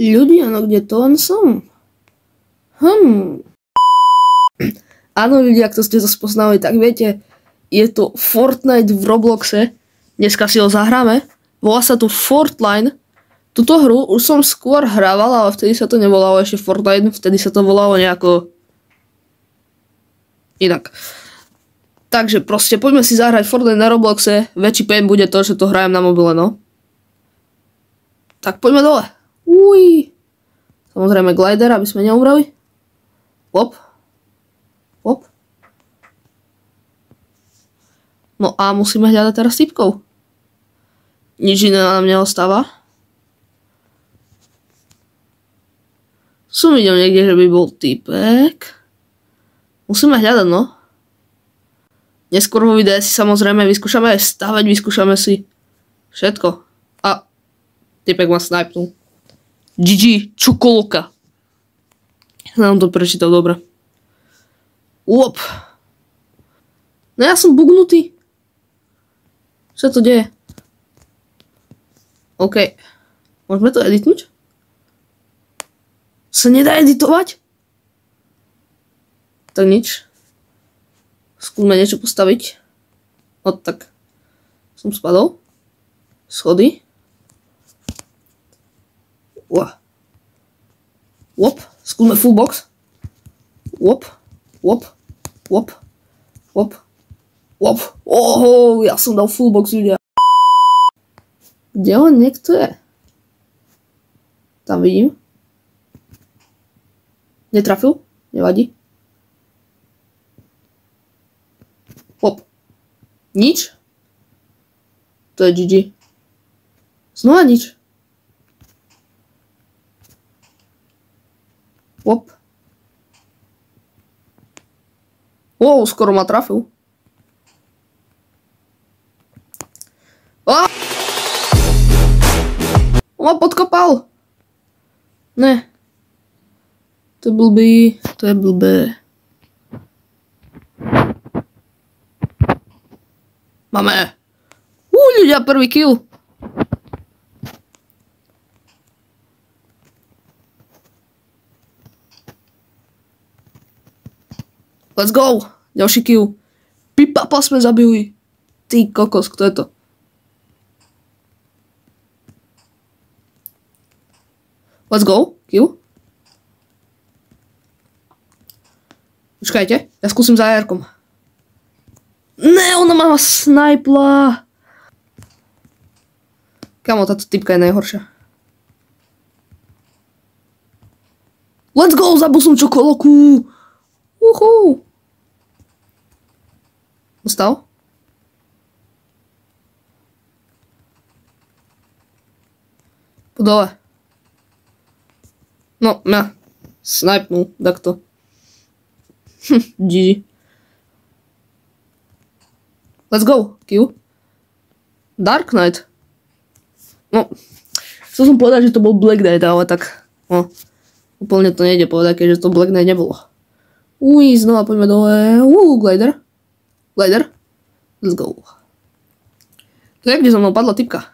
Ľudia, no kde to len som? Áno, ľudia, ak to ste to spoznali, tak viete, je to Fortnite v Robloxe. Dneska si ho zahráme. Volá sa tu Fortline. Tuto hru už som skôr hrával, ale vtedy sa to nevolalo ešte Fortnite, vtedy sa to volalo nejako inak. Takže proste poďme si zahrať Fortnite na Robloxe. Väčší pain bude to, že to hrajem na mobile, no. Tak poďme dole. Uj. Samozrejme glider, aby sme neumreli. Hop. Hop. No a musíme hľadať teraz typkov. Nič iné nám neostáva. Som videl niekde, že by bol typek. Musíme hľadať, no. Neskôr vo videu si samozrejme vyskúšame aj stavať, vyskúšame si všetko. A typek ma snipnul. GG, čukoloka. Nám to prečítal dobre. Uop. No ja som bugnutý. Čo to deje? OK. Môžeme to editnúť? Sa nedá editovať? Tak nič. Skúsme niečo postaviť. No tak. Som spadol. Schody. Wop. Skúsme full box. Wop. Wop. Wop. Wop. Wop. Oho, ja som dal full box, ľudia. Kde on niekto je? Tam vidím. Netrafil? Nevadí. Hop. Nič? To je GG. Znova nič. Hop. Wow, skoro ma trafil. On ma podkopal. Ne. To je blbý. To je blbé. Máme. Ľudia, prvý kill. Let's go. Ďalší kill. Pipapa sme zabili. Ty kokos, kto je to? Let's go. Kill. Počkajte, ja skúsim za AR-kom. Ne, ona má snajpla. Kamo, táto typka je najhoršia. Let's go, zabil som čokoloku. Uhú. Dostal? Po dole. No, mňa snajpnul, takto. GG. Let's go, Q. Dark Knight. No, chcel som povedať, že to bol Black Knight, ale tak, no, úplne to nejde povedať, keďže to Black Knight nebolo. Uj, znova poďme dole. Glider. Glider. Let's go. To je, kde za mnou padla typka.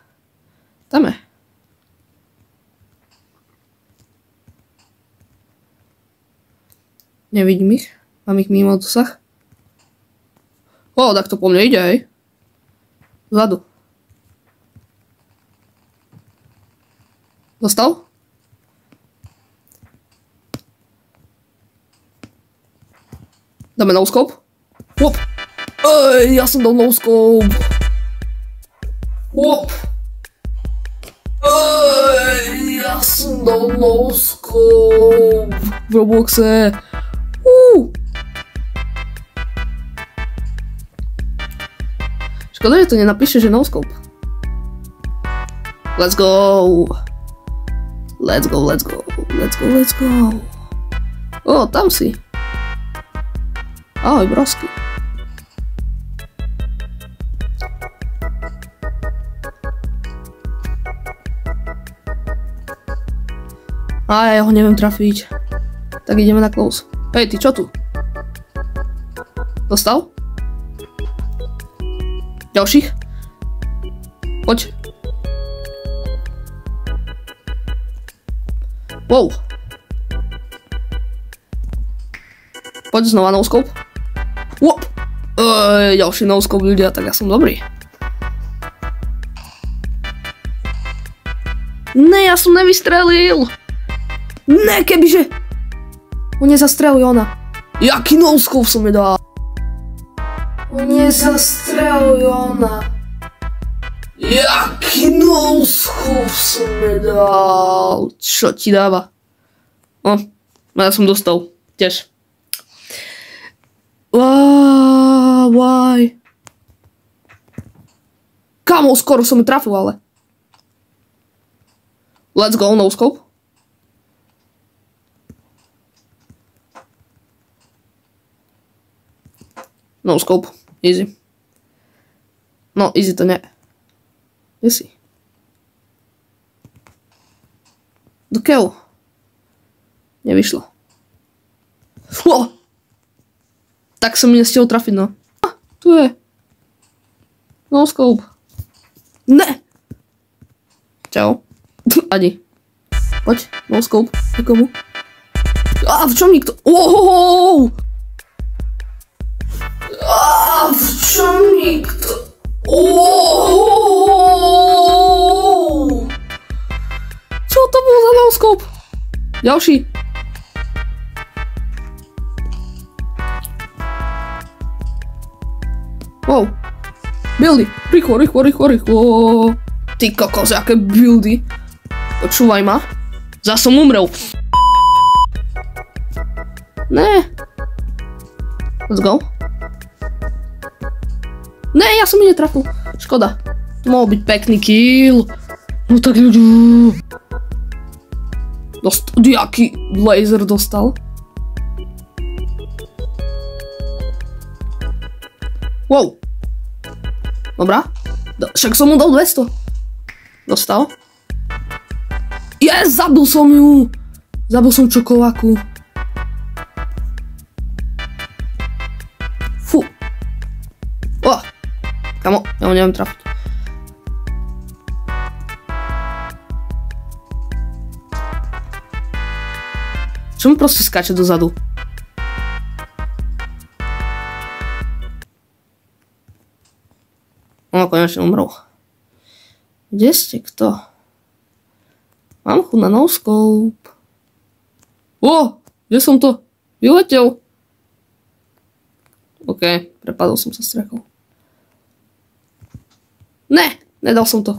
Tam je. Nevidím ich. Mám ich mimo dosah. Tak to po mne ide, hej. Vzadu. Dostal? Dáme no-scope. Hop. Ja som dal no-scope. Hop. Ja som dal no-scope. V Robloxe. Škoda, že to nenapíše, že no-scope. Let's go. Let's go, let's go. Let's go, let's go. Tam si. Ahoj, brosky. Ja ho neviem trafiť. Tak ideme na close. Hej, ty čo tu? Dostal? Ďalších? Poď. Wow. Poď znova no-scope. Wop. Ďalší no-scope ľudia, tak ja som dobrý. Ne, ja som nevystrelil. Ne, kebyže. On nezastrelil ona. Jaký no-scope som mi dal. On nezastrelil ona. Jaký no-scope som mi dal. Čo ti dáva? No, ja som dostal. Tiež. Why? Kamo, skoro som mi trafil, ale. Let's go, no-scope. No-scope. Easy. No, easy to nie. Kde si? Do keľu. Nevyšlo. Tak som mi nestihol trafiť, no. Tu je. No-scope. Ne! Čau. Ani. Poď, no-scope. Nikomu. V čom nikto? V čom nikto? Čo to bol za no-scope? Ďalší. Wow. Buildy. Rýchlo. Ty kokos, aké buildy. Počúvaj ma. Zas som umrel. Ne. Let's go. Ne, ja som mi netrafil. Škoda. To mohol byť pekný kill. No tak ľudí. Jaký laser dostal? Wow. Dobrá. Však som mu dal 200. Dostal. Zabil som ju. Zabil som čokoláku. Fú. Kamo, ja ho neviem trafiť. Čo mu proste skáče dozadu? Konečne umrel. Kde ste? Kto? Mám chuť na no-scope. Kde som to? Vyletel. OK, prepadol som sa strechou. Ne, nedal som to.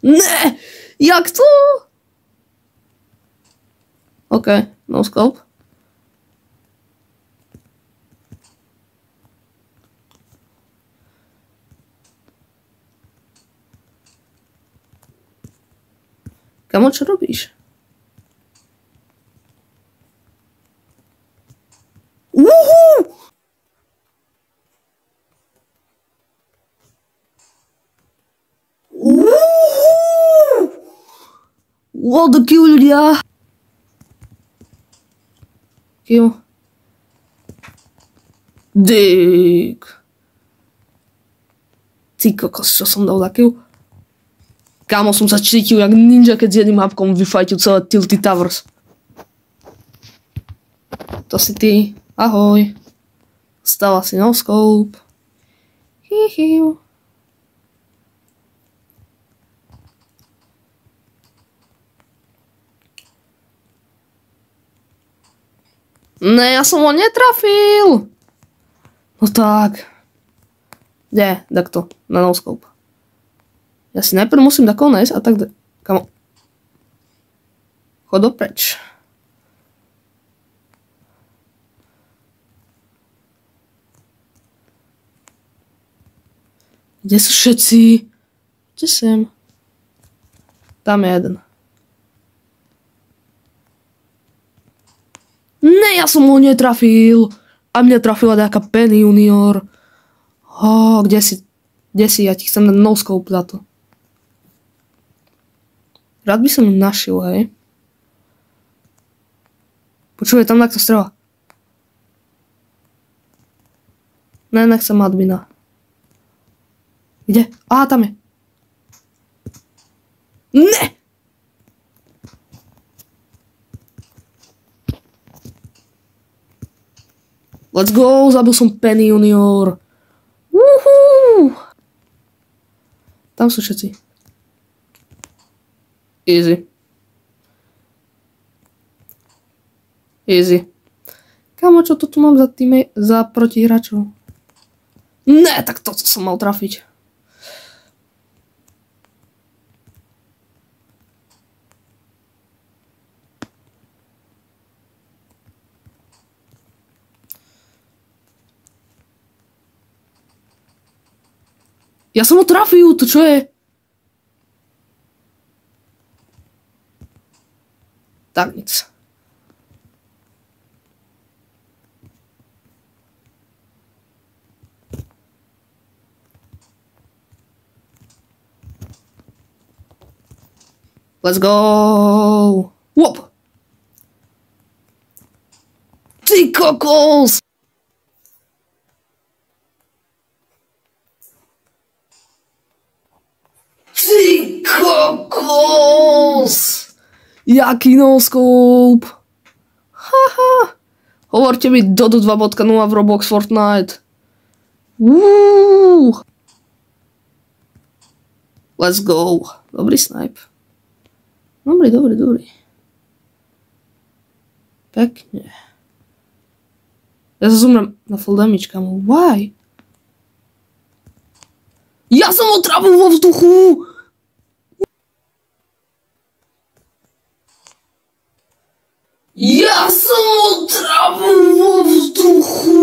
Ne, jak to? OK, no-scope. Kamo, čo robíš? What the kill, ľudia? Kill. Dick. Ty kokos, čo som dal za kill? Kámo, som sa cítil jak ninja, keď s jedným hapkom vyfajtil celé Tilty Towers. To si ty. Ahoj. Stala si no-scope. Hihiu. Ne, ja som ho netrafil. No tak. Kde? Takto. Na no-scope. Ja si najprv musím takého nájsť a tak... Kamo. Chod dopreč. Kde sú všetci? Kde sem? Tam je jeden. Ne, ja som ho netrafil. A mňa trafila nejaká Penny Junior. Kde si? Kde si? Ja ti chcem dať no-scope za to. Rád by som ju našiel, hej. Počúvaj, tam takto strela. Ne, nechcem admina. Kde? Tam je. Ne! Let's go, zabil som Penny Junior. Woohoo! Tam sú všetci. Easy. Easy. Kámo, čo to tu mám za protihráčov? Ne, tak to som mal trafiť. Ja som ho trafil, to čo je? Tak nic. Let's go! Whoop! Ty kokos! Ty kokos! Jaký no-scope! Haha! Hovorte mi Dodo 2.0 v Roblox Fortnite. Woo! Let's go. Dobrý snipe. Dobrý. Pekne. Ja sa zomrem na full damage, kamo. Why? Ja som ho trafil vo vzduchu! Ja som ho trafil vo vzduchu!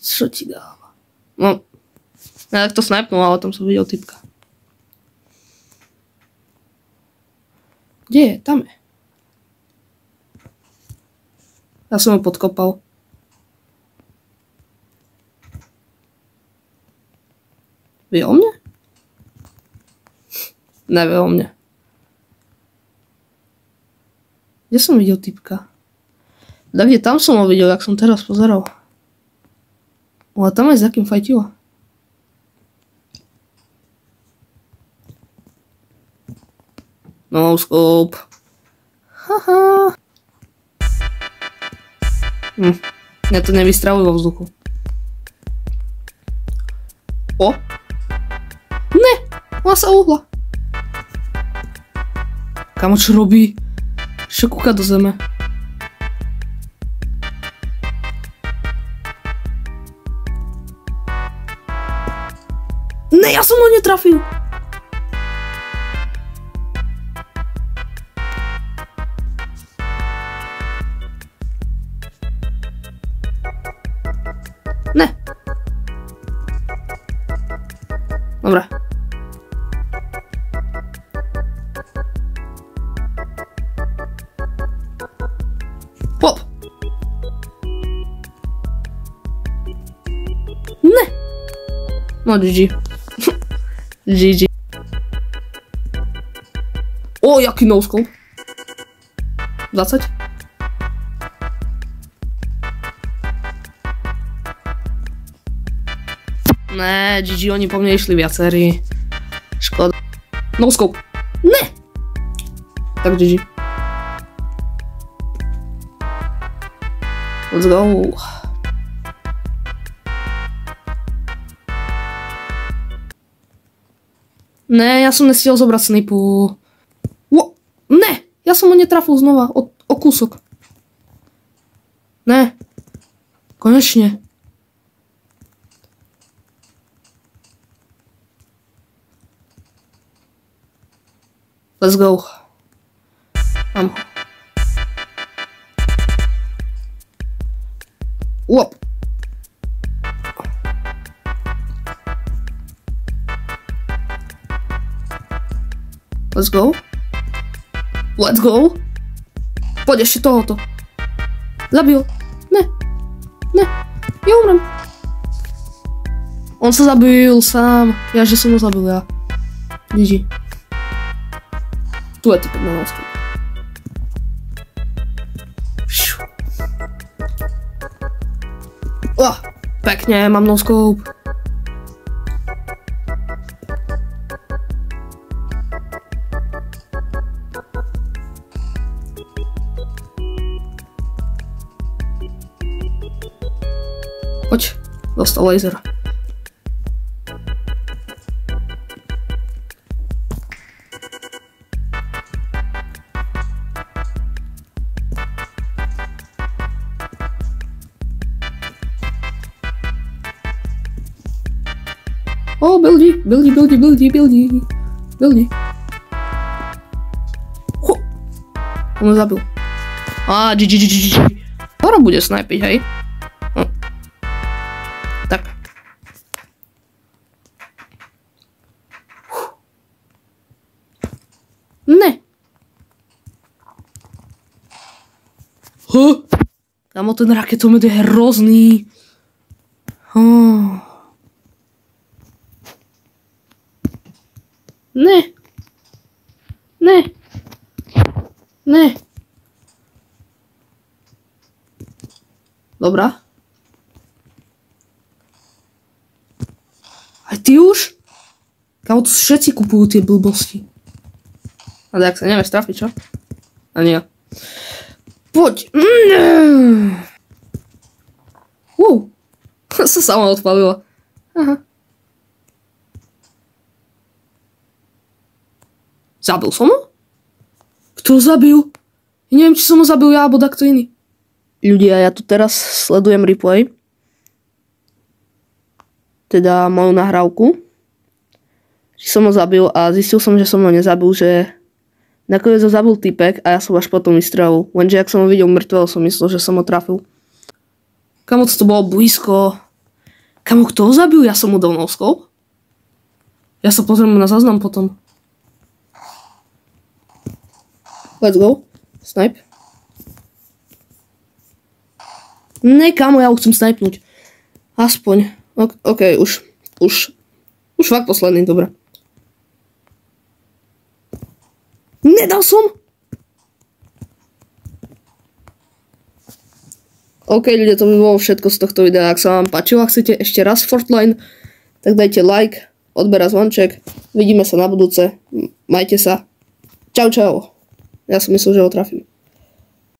Čo ti dáva? No, ja tak to snipnul, ale tam som videl typka. Kde je? Tam je. Ja som ho podkopal. Vie o mne? Nevie o mne. Kde som videl typka? Tak kde tam som ho videl, jak som teraz pozeral. Ale tam aj s akým fajtilo. No scope. Haha. Ja to nevystravuj vo vzduchu. O! Ne! Ona sa uhla. Kamo, čo robí? Čo kúka do zeme? Ne, ja som ho netrafil. Ne. Dobre. Pop. Ne. No, GG. GG. O, jaký no-scope. 20. Ne, GG, oni po mne išli viacerí. Škoda. No-scope. Ne! Tak GG. Let's go. Ne, ja som nestiel zobrať snipu. Ne, ja som ho netrafil znova o kúsok. Ne. Konečne. Let's go. Mám ho. Whoop. Let's go. Let's go. Poď ešte tohoto. Zabil. Ne. Ne. Ja umrem. On sa zabil sám. Ja, že som ho zabil ja. GG. Tu je typek na no-scope. Pekne, mám no-scope. Poď, dostal laser. O, buildi. On ho zabil. Á, GG. Skoro bude snajpiť, hej? No. Tak. Ne. Kámo, ten raketomet je hrozný. Ne. Dobrá. Aj ty už? Kámo, tu všetci kupujú tie blbosti. A tak sa nevieš trafiť, čo? A nie. Poď. Sa sama odpalila. Aha. Zabil som ho? Kto zabil? Ja neviem, či som ho zabil ja, alebo takto iný. Ľudia, ja tu teraz sledujem replay. Teda moju nahrávku. Či som ho zabil a zistil som, že som ho nezabil, že nakoniec ho zabil typek a ja som až potom vystrelil. Lenže ak som ho videl mŕtvého, som myslel, že som ho trafil. Kamo, to bolo blízko. Kamo, kto ho zabil? Ja som mu dal no-scope. Ja sa pozriem na záznam potom. Let's go. Snipe. Ne, kámo, ja ho chcem snipnúť. Aspoň. OK, už fakt posledný, dobre. Nedal som? OK, ľudia, to by bolo všetko z tohto videa. Ak sa vám páčilo a chcete ešte raz Fortline, tak dajte like, odber a zvonček. Vidíme sa na budúce. Majte sa. Čau. Ja som myslel, že ho trafím.